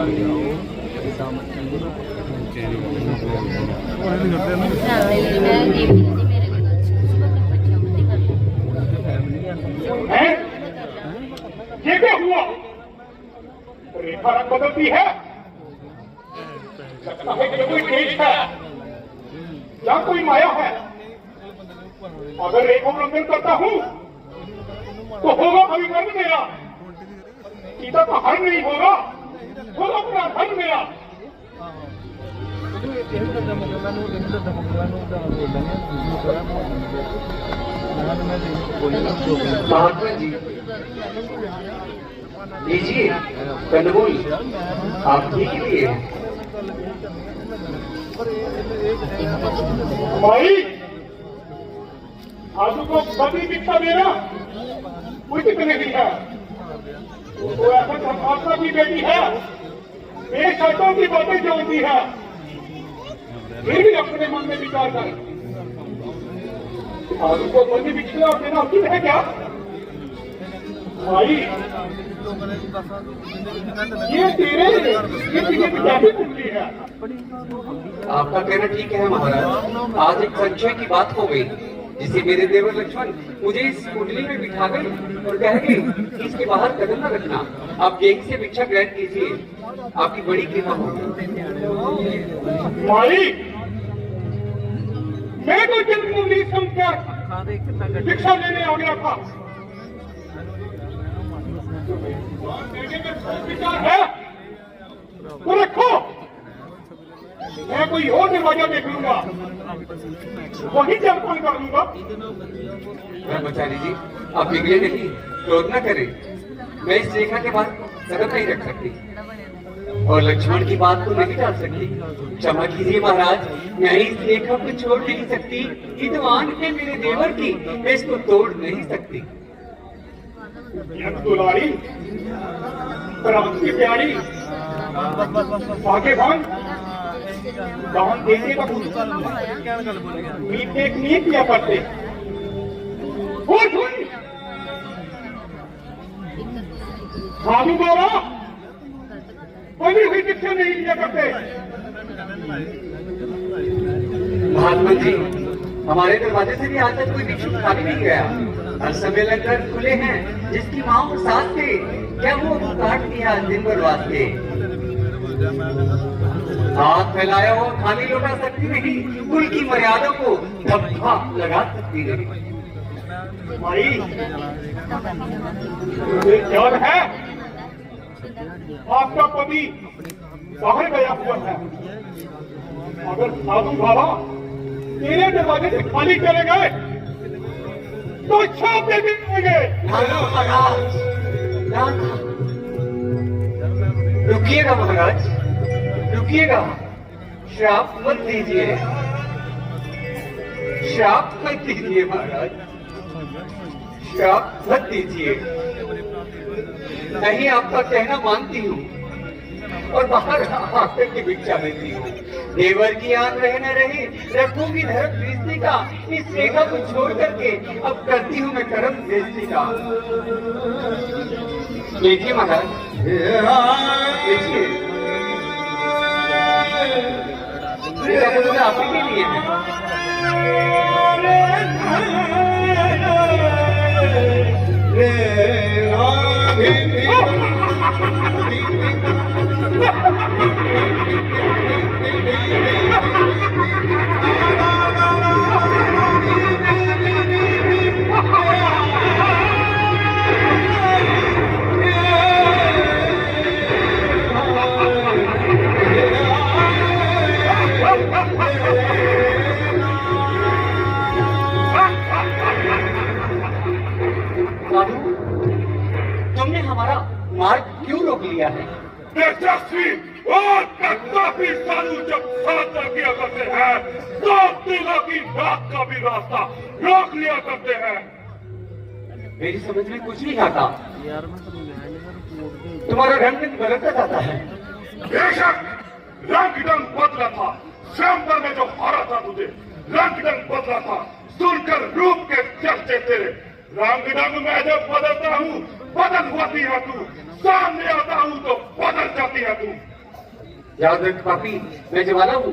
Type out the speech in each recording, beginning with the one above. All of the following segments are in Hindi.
ये क्या हुआ? रेखा रंग बदलती है। लगता है कि कोई तेज है या कोई माया है। अगर रेखा रंजन करता हूं तो होगा अभिकर्म मेरा। सीता का हर नहीं होगा, होगा अपना धर्म मेरा। महात्मा जी लीजिए कंदमूल आप ही के लिए। भाई आजू को बड़ी शिक्षा देना उचित नहीं है। वो ऐसा परमात्मा की बेटी है, एक शर्तों की बातें जानती है, फिर भी अपने मन में विचार कर आजू को बड़ी शिक्षा देना उचित है क्या? भाई ये तेरे ये पिता की कुंडली है। आपका कहना ठीक है महाराज। आज एक संशय की बात हो गई, जिसे मेरे देवर लक्ष्मण मुझे इस कुंडली में बिठा गए और कह गए कि इसके बाहर कदम न रखना। आप गेंग से भिक्षा ग्रहण कीजिए, आपकी बड़ी कृपा होगी। माई मैं तो जन्म कुंडली समझकर भिक्षा लेने आ गया था। विचार है तो रखो, मैं कोई और दरवाजा देख लूंगा, वही जलपान कर लूंगा। ब्रह्मचारी जी आप बिगड़े नहीं, क्रोध न करें। मैं इस रेखा के बाद कदम नहीं रख सकती और लक्ष्मण की बात को नहीं टाल सकती। क्षमा कीजिए महाराज, मैं इस रेखा को छोड़ नहीं सकती। विद्वान है मेरे देवर की, मैं इसको तोड़ नहीं सकती। दुलारी प्राण की प्यारी आगे भाई दान देने का मीट एक नहीं किया करते। साधु बाबा कभी हुई शिक्षा नहीं लिया करते। महात्मा जी हमारे दरवाजे से भी आज तक कोई भिक्षुक खाली नहीं गया। हर समय लंगर खुले हैं, जिसकी माँ और सास थे क्या वो काट दिया दिन भर वास्ते। हाथ फैलाया हो खाली लौटा सकती नहीं, कुल की मर्यादा को धब्बा लगा सकती नहीं। भाई याद है आपका पति बाहर गया हुआ है। अगर साधु बाबा तेरे दरवाजे से खाली चले गए तो छाप दे देंगे। रुकिएगा महाराज, रुकिएगा। श्राप मत दीजिए, श्राप मत दीजिए महाराज, श्राप मत दीजिए। नहीं आपका कहना मानती हूँ और बाहर आकर की भिक्षा देती हूँ। देवर की आंख रहे न रहे, रखूंगी धर्म दृष्टि का। इस रेखा को छोड़ करके अब करती हूँ मैं कर्म दृष्टि का। देखिए महाराज, देखिए आप ही के लिए तुमने हमारा मार्ग क्यों रोक लिया है? तेजस्वी और कट्टाफी साधु जब साधना किया करते हैं तो दिला की रात का भी रास्ता रोक लिया करते हैं। मेरी समझ में कुछ नहीं आता। तुम्हारा रंग बदलता जाता है। बेशक रंग ढंग बदला था, स्वयंवर में जो हारा था तुझे रंग ढंग बदला था। सुनकर रूप के चर्चे तेरे रंग ढंग में जब बदलता हूँ बदल होती है तू, सामने आता हूँ तो बदल जाती है तू। याद रख पापी, मैं ज्वाला हूँ,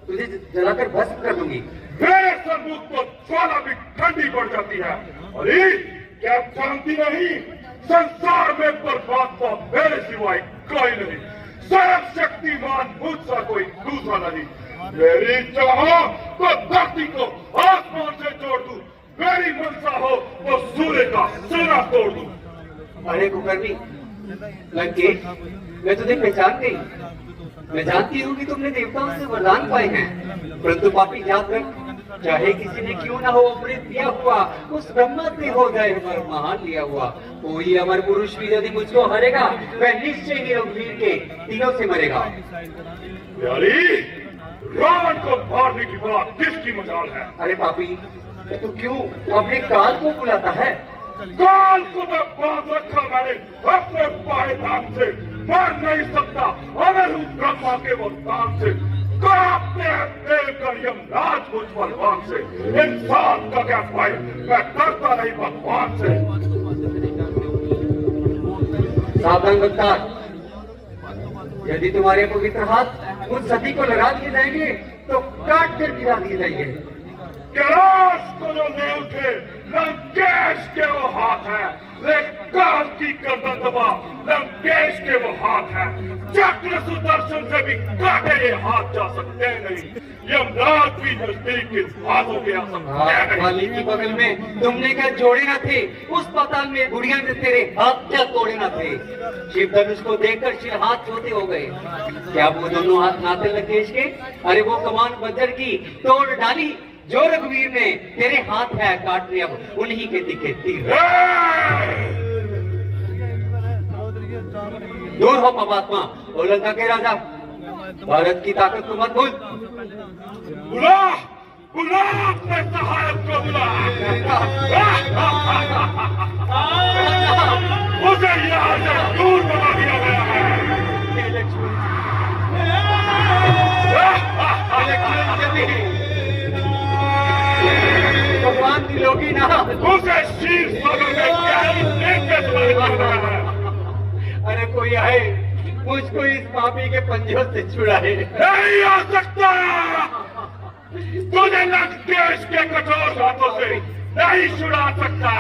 तुझे जलाकर भस्म कर दूंगी। मेरे सबूत तो ज्वाला भी ठंडी पड़ जाती है। अरे क्या जानती नहीं, संसार में बर्बाद तो मेरे सिवाय कोई नहीं, स्वयं शक्तिमान मुझसा कोई दूसरा नहीं। मेरी चाहो तो धरती को आसमान से जोड़ दूं, मेरी मनसा हो तो सूर्य का सिरा तोड़ दूं। अरे कुकर्मी लंकेश, मैं तुझे पहचान गई। मैं जानती हूँ कि तुमने देवताओं से वरदान पाए हैं, परंतु पापी याद रख, चाहे किसी ने क्यों ना हो अमृत दिया हुआ, उस ब्रह्मा से हो जाए पर महान लिया हुआ, कोई अमर पुरुष भी यदि मुझको हरेगा, वह निश्चय ही रघुवीर के तीनों से मरेगा। यारी, रावण को मारने की बात किसकी मजाल है? अरे पापी, तू क्यों अपने काल को बुलाता है? काल को मैं बांध रखा मैंने अपने बाएं दांत से, मार नहीं सकता अगर हूँ ब्रह्मा के वरदान से। कांपते हैं देवगण यमराज मुझ बलवान से, इंसान का क्या पाए, मैं डरता नहीं भगवान से। सावधान गद्दार, यदि तुम्हारे पवित्र हाथ उस सती को लगा दिए जाएंगे तो काट कर गिरा दिए जाएंगे। कैलाश को जो ले उठे लंकेश के वो हाथ है, काल की गर्दन दबा लंकेश के वो हाथ है। चक्र सुदर्शन से भी काटे ये हाथ जा सकते नहीं, यमराज भी नजदीक इस हाथों के आ सकते नहीं। वाली की बगल में तुमने क्या जोड़े न थे, उस पाताल में बुढ़िया ने तेरे हाथ क्या तोड़े न थे। शिव धनुष को देखकर सिर हाथ छोटे हो गए, क्या वो दोनों हाथ नाते लंकेश के? अरे वो कमान बंजर की तोड़ डाली जो रघुवीर ने तेरे हाथ है काटने, अब उन्हीं के दिखे तीर। दूर हो पापात्मा, ओ लंका के राजा, भारत की ताकत को मत भूल। बुला बुला अपने सहायक को बुला, मुझे यहाँ से दूर बना दिया गया है। भगवान की लोगी ना, उसे शीर सदन में अरे कोई आए मुझको इस पापी के पंजों से छुड़ाए। नहीं आ सकता, तुझे लंकेश के कठोर हाथों से नहीं छुड़ा सकता।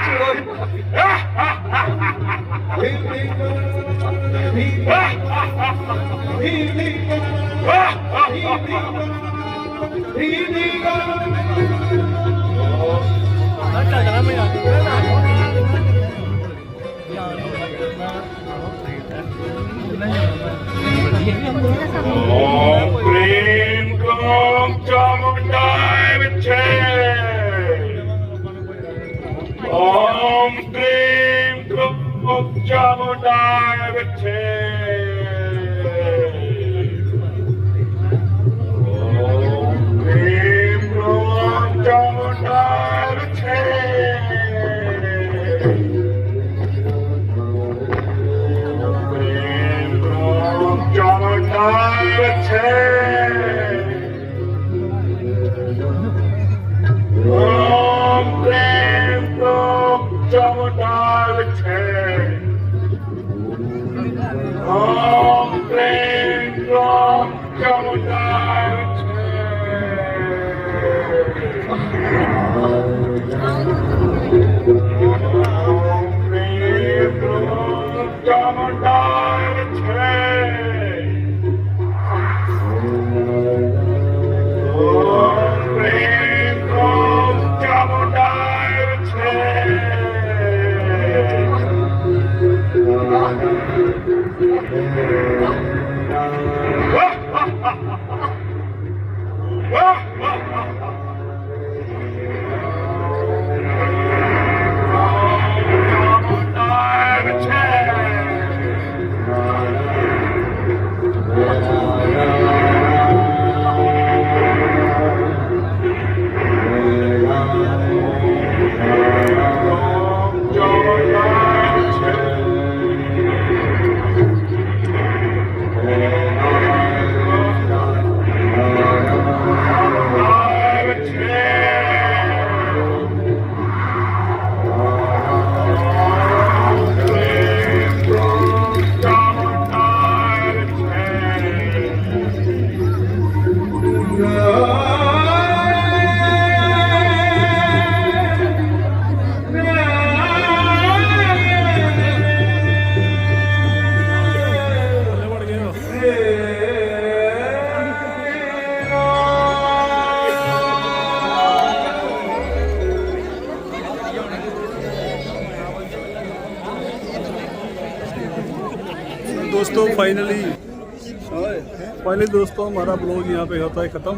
ओम क्लीं क्लौं चामुण्डाय विद्महे, ओम क्लीं क्लौं चामुण्डाय विद्महे, ओम क्लीं क्लौं चामुण्डाय विद्महे, ओम क्लीं क्लौं चामुण्डाय विद्महे, ओम क्लीं क्लौं चामुण्डाय दोस्तों फाइनली दोस्तों हमारा ब्लॉग यहाँ पे होता है खत्म।